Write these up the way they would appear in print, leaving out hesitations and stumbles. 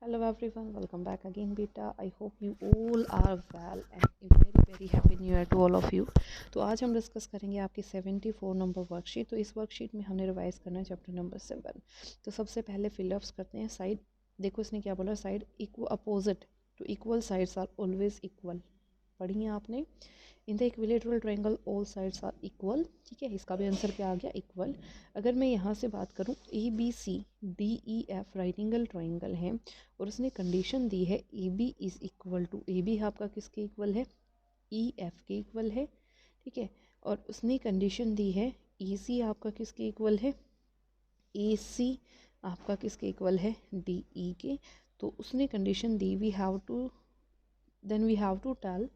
Hello everyone, welcome back again beta. I hope you all are well and a very happy new year to all of you. तो आज हम discuss करेंगे आपकी 74 number worksheet. तो इस worksheet में हमने रिवाइज करना है चैप्टर नंबर 7। तो सबसे पहले फिलअप्स करते हैं। साइड देखो इसने क्या बोला, side equal opposite to equal sides are always equal. पढ़ी है आपने। In the equilateral triangle all sides are equal. ठीक है, इसका भी आंसर क्या आ गया, इक्वल। अगर मैं यहाँ से बात करूँ ABCDEF राइट एंगल ट्रायंगल है और उसने कंडीशन दी है AB is equal to, AB आपका किसके इक्वल है, EF के इक्वल है। ठीक है, और उसने कंडीशन दी है EC आपका किसके इक्वल है, AC आपका किसके इक्वल है, DE के। तो उसने कंडीशन दी, वी हैव टू टेल।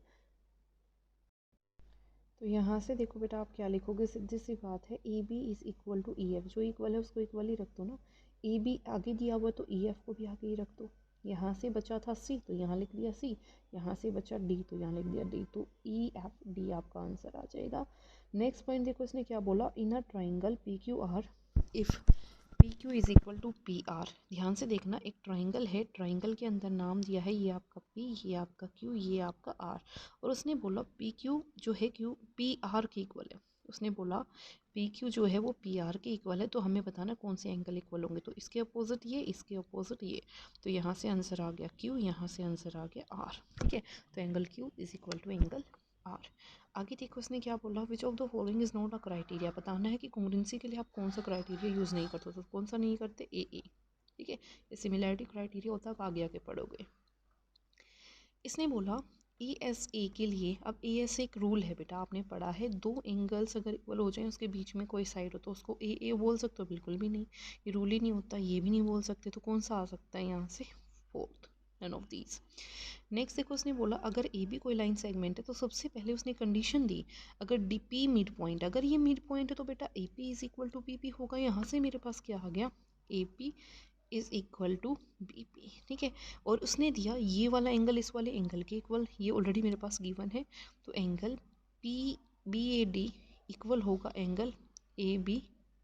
तो यहाँ से देखो बेटा, आप क्या लिखोगे, सीधी सी बात है, A B is equal to E F. जो इक्वल है उसको इक्वल ही रख दो ना। ए बी आगे दिया हुआ तो ई एफ को भी आगे ही रख दो। यहाँ से बचा था सी तो यहाँ लिख दिया सी, यहाँ से बचा डी तो यहाँ लिख दिया डी। तो ई एफ डी आपका आंसर आ जाएगा। नेक्स्ट पॉइंट देखो, इसने क्या बोला, in a triangle P Q R if P Q is equal to P R. ध्यान से देखना, एक ट्राइंगल है, ट्राइंगल के अंदर नाम दिया है, ये आपका पी, ये आपका क्यू, ये आपका आर। और उसने बोला पी क्यू जो है क्यू पी आर के इक्वल है। उसने बोला पी क्यू जो है वो पी आर के इक्वल है। तो हमें बताना कौन से एंगल इक्वल होंगे। तो इसके अपोजिट ये, इसके अपोजिट ये। तो यहाँ से आंसर आ गया क्यू, यहाँ से आंसर आ गया आर। ठीक है, तो angle Q is equal to angle R. आगे देखो उसने क्या बोला, which of the following is not a criteria. बताना है कि कॉन्ग्रुएंसी के लिए आप कौन सा क्राइटेरिया यूज़ नहीं करते। तो कौन सा नहीं करते, ए। ठीक है, ये सिमिलैरिटी क्राइटेरिया होता है, आप आगे आके पढ़ोगे। इसने बोला ई एस ए के लिए, अब ए एस एक रूल है बेटा, आपने पढ़ा है, दो एंगल्स अगर इक्वल हो जाए, उसके बीच में कोई साइड हो तो उसको ए बोल सकते हो, बिल्कुल भी नहीं, ये रूल ही नहीं होता, ये भी नहीं बोल सकते। तो कौन सा आ सकता है यहाँ से, fourth, none of these. Next देखो, उसने बोला अगर ए बी कोई लाइन सेगमेंट है तो सबसे पहले उसने कंडीशन दी, अगर डी पी मिड पॉइंट, अगर ये मिड पॉइंट है तो बेटा A P is equal to P P होगा। यहाँ से मेरे पास क्या आ गया, A P is equal to B P. ठीक है, और उसने दिया ये वाला एंगल इस वाले एंगल के इक्वल, ये ऑलरेडी मेरे पास गिवन है। तो angle P B A D equal होगा एंगल ए बी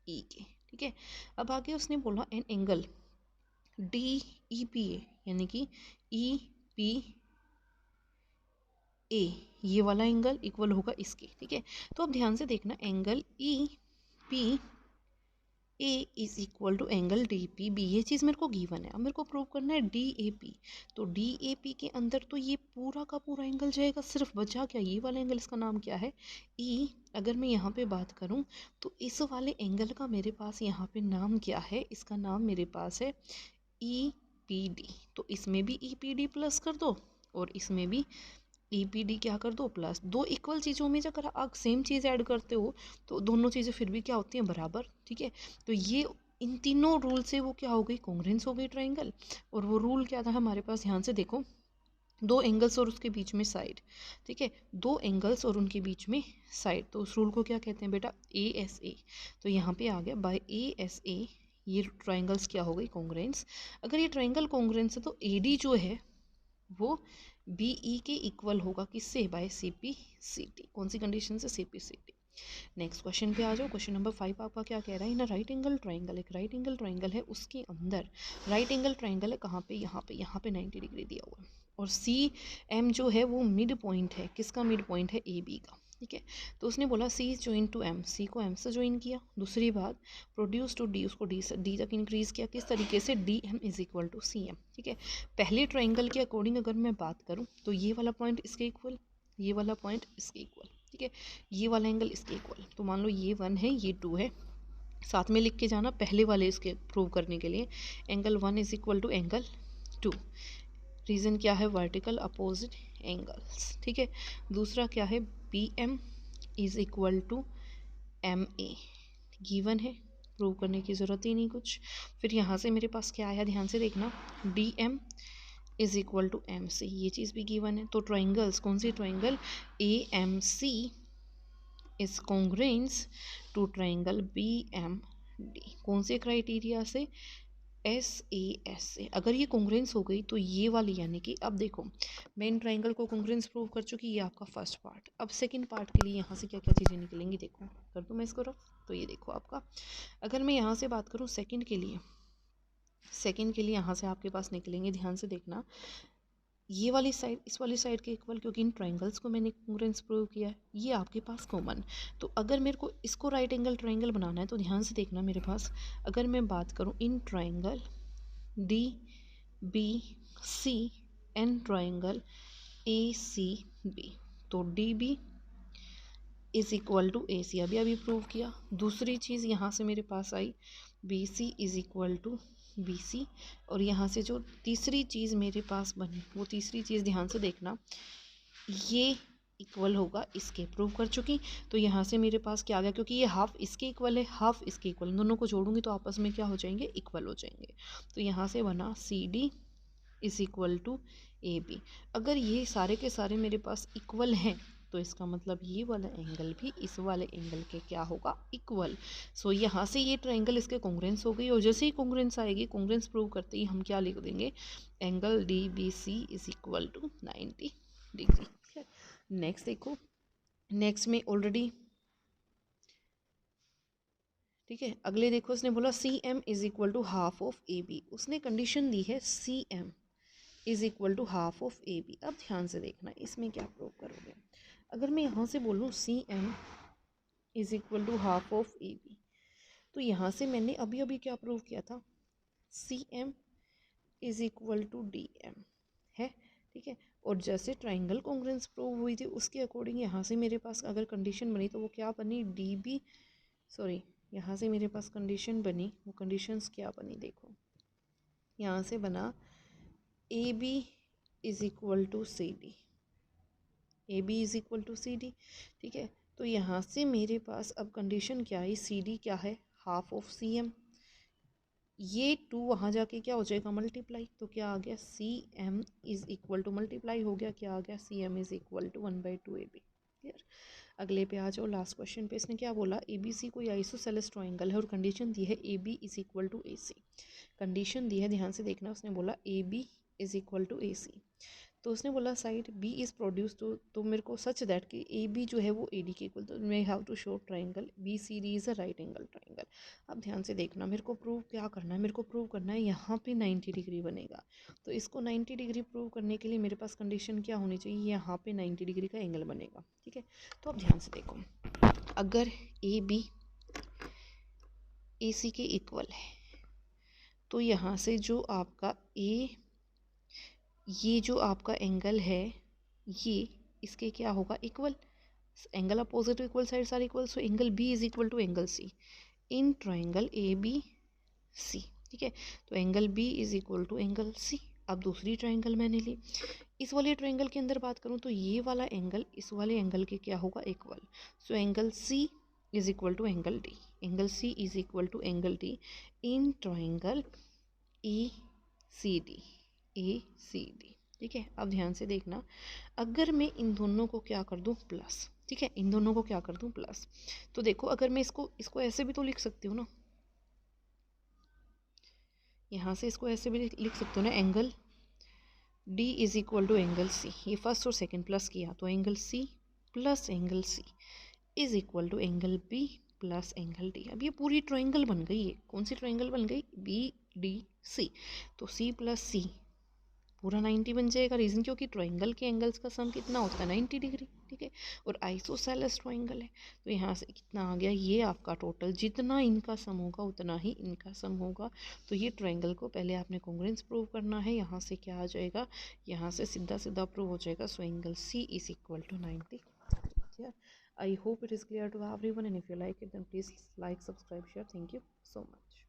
ई के। ठीक है, अब आगे उसने बोला and angle D E P A, यानी कि ई पी ए, ये वाला एंगल इक्वल होगा इसके। ठीक है, तो अब ध्यान से देखना, angle E P A is equal to angle D P B, ये चीज़ मेरे को गिवन है। अब मेरे को प्रूव करना है डी ए पी। तो डी ए पी के अंदर तो ये पूरा का पूरा एंगल जाएगा, सिर्फ बचा क्या, ये वाला एंगल, इसका नाम क्या है, ई। अगर मैं यहाँ पे बात करूँ तो इस वाले एंगल का मेरे पास यहाँ पे नाम क्या है, इसका नाम मेरे पास है ई पी डी। तो इसमें भी ई पी डी प्लस कर दो और इसमें भी ई पी डी क्या कर दो, प्लस। दो इक्वल चीज़ों में अगर आप सेम चीज़ ऐड करते हो तो दोनों चीज़ें फिर भी क्या होती हैं, बराबर। ठीक है, तो ये इन तीनों रूल से वो क्या हो गई, कॉन्ग्रुएंस हो गई ट्राइंगल। और वो रूल क्या था हमारे पास, ध्यान से देखो, दो एंगल्स और उसके बीच में साइड। ठीक है, दो एंगल्स और उनके बीच में साइड, तो उस रूल को क्या कहते हैं बेटा, ए एस ए। तो यहाँ पे आ गया बाय ए एस ए, ये ट्राइंगल्स क्या हो गई, कॉन्ग्रुएंस। अगर ये ट्राइंगल कॉन्ग्रुएंस है तो ए डी जो है वो बी ई के इक्वल होगा, किससे, by C P C T. कौन सी कंडीशन से, C P C T. Next question पे आ जाओ। क्वेश्चन नंबर 5 आपका क्या कह रहा है, इन राइट एंगल ट्राइंगल, एक राइट एंगल ट्राइंगल है, उसके अंदर राइट एंगल ट्राइंगल है, कहाँ पे, यहाँ पे 90 डिग्री दिया हुआ है। और सी एम जो है वो मिड पॉइंट है, किसका मिड पॉइंट है, ए बी का। ठीक है, तो उसने बोला C is join to M, C को एम से ज्वाइन किया। दूसरी बात, प्रोड्यूस टू डी, उसको डी तक इंक्रीज किया, किस तरीके से, D M is equal to C M. ठीक है, पहले ट्राइंगल के अकॉर्डिंग अगर मैं बात करूँ तो ये वाला पॉइंट इसके इक्वल, ये वाला पॉइंट इसके इक्वल। ठीक है, ये वाला एंगल इसके इक्वल। तो मान लो ये 1 है, ये 2 है, साथ में लिख के जाना पहले वाले इसके प्रूव करने के लिए, angle 1 is equal to angle 2। Reason क्या है, वर्टिकल अपोजिट एंगल्स। ठीक है, दूसरा क्या है, B M is equal to M A, given है, प्रूव करने की ज़रूरत ही नहीं कुछ। फिर यहाँ से मेरे पास क्या आया, ध्यान से देखना, D M is equal to M C, ये चीज़ भी गिवन है। तो ट्राइंगल्स, कौन सी triangle, A M C is congruence to triangle B M D. कौन से क्राइटेरिया से, एस ए एस से। अगर ये कॉन्ग्रुएंस हो गई तो ये वाली, यानी कि अब देखो, मेन ट्राइंगल को कॉन्ग्रुएंस प्रूव कर चुकी, ये आपका फर्स्ट पार्ट। अब सेकंड पार्ट के लिए यहाँ से क्या क्या चीज़ें निकलेंगी, देखो कर दूँ मैं इसको रफ। तो ये देखो आपका, अगर मैं यहाँ से बात करूँ सेकंड के लिए, सेकंड के लिए यहाँ से आपके पास निकलेंगे, ध्यान से देखना, ये वाली साइड इस वाली साइड के इक्वल, क्योंकि इन ट्रायंगल्स को मैंने कॉन्ग्रुएंस प्रूव किया है, ये आपके पास कॉमन। तो अगर मेरे को इसको राइट एंगल ट्रायंगल बनाना है तो ध्यान से देखना मेरे पास, अगर मैं बात करूँ in triangle D B C and triangle A C B, तो D B is equal to A C, अभी प्रूव किया। दूसरी चीज़ यहाँ से मेरे पास आई B C is equal to B C, और यहाँ से जो तीसरी चीज़ मेरे पास बनी वो तीसरी चीज़ ध्यान से देखना, ये इक्वल होगा इसके, प्रूव कर चुकी। तो यहाँ से मेरे पास क्या आ गया, क्योंकि ये हाफ इसके इक्वल है हाफ इसके इक्वल, दोनों को जोड़ूंगी तो आपस में क्या हो जाएंगे, इक्वल हो जाएंगे। तो यहाँ से बना C D is equal to A B. अगर ये सारे के सारे मेरे पास इक्वल हैं तो इसका मतलब ये वाला एंगल भी इस वाले एंगल के क्या होगा, इक्वल। सो यहाँ से ये ट्रायंगल इसके कॉन्ग्रुएंस हो गई, और जैसे ही कॉन्ग्रुएंस आएगी, कॉन्ग्रुएंस प्रूव करते ही हम क्या लिख देंगे, angle D B C is equal to 90 degree. Next देखो, नेक्स्ट में ऑलरेडी ठीक है, अगले देखो, उसने बोला C M is equal to half of A B, उसने कंडीशन दी है C M is equal to half of A B. अब ध्यान से देखना इसमें क्या प्रूव करोगे, अगर मैं यहाँ से बोलूँ C M is equal to half of A B, तो यहाँ से मैंने अभी क्या प्रूव किया था, C M is equal to D M है, ठीक है। और जैसे ट्राइंगल कॉन्ग्रुएंस प्रूव हुई थी उसके अकॉर्डिंग यहाँ से मेरे पास अगर कंडीशन बनी तो वो क्या बनी, डी बी, सॉरी यहाँ से मेरे पास कंडीशन बनी, वो कंडीशंस क्या बनी देखो, यहाँ से बना A B is equal to C D, A B is equal to C D, ठीक है। तो यहाँ से मेरे पास अब कंडीशन क्या आई, सी डी क्या है, हाफ ऑफ सी एम, ये टू वहाँ जाके क्या हो जाएगा, मल्टीप्लाई, तो क्या आ गया, C M is equal to multiply हो गया, क्या आ गया, C M is equal to 1/2 A B. Clear. अगले पे आ जाओ, लास्ट क्वेश्चन पे, इसने क्या बोला, ए बी सी कोई आइसोसेलेस ट्रायंगल है और कंडीशन दी है A B is equal to A C, condition दी है, ध्यान से देखना, उसने बोला A B is equal to A C, तो उसने बोला साइड बी इज़ प्रोड्यूस, तो मेरे को सच दैट कि ए बी जो है वो ए डी के इक्वल, तो मैं have to show triangle B C D is a right angle triangle. अब ध्यान से देखना, मेरे को प्रूव क्या करना है, मेरे को प्रूव करना है यहाँ पे 90 डिग्री बनेगा, तो इसको 90 डिग्री प्रूव करने के लिए मेरे पास कंडीशन क्या होनी चाहिए, यहाँ पे 90 डिग्री का एंगल बनेगा, ठीक है। तो अब ध्यान से देखो, अगर ए बी ए सी के इक्वल है तो यहाँ से जो आपका ये जो आपका एंगल है ये इसके क्या होगा, equal, angle opposite equal sides are equal, so angle B is equal to angle C in triangle A B C, ठीक है। तो angle B is equal to angle C. अब दूसरी ट्राइंगल मैंने ली, इस वाले ट्राइंगल के अंदर बात करूँ तो ये वाला एंगल इस वाले एंगल के क्या होगा, equal, so angle C is equal to angle D, angle C is equal to angle D in triangle A C D, ठीक है। अब ध्यान से देखना, अगर मैं इन दोनों को क्या कर दूं, प्लस, ठीक है, इन दोनों को क्या कर दूं, प्लस, तो देखो अगर मैं इसको ऐसे भी तो लिख सकती हूँ ना, यहाँ से इसको ऐसे भी लिख सकती हूँ ना, angle D is equal to angle C, ये फर्स्ट और सेकंड प्लस किया तो angle C plus angle C is equal to angle B plus angle D. अब ये पूरी ट्राइंगल बन गई है, कौन सी ट्राइंगल बन गई, बी डी सी, तो सी प्लस सी पूरा 90 बन जाएगा, रीज़न क्योंकि ट्राइंगल के एंगल्स का सम कितना होता है, 90 डिग्री, ठीक है। और आइसोसेलेस ट्राइंगल है, तो यहाँ से कितना आ गया, ये आपका टोटल जितना इनका सम होगा उतना ही इनका सम होगा। तो ये ट्राइंगल को पहले आपने कॉन्ग्रुएंस प्रूव करना है, यहाँ से क्या आ जाएगा, यहाँ से सीधा सीधा प्रूव हो जाएगा, so angle C is equal to 90। I hope it is clear to everyone, and if you like it then please like, subscribe, share. Thank you so much.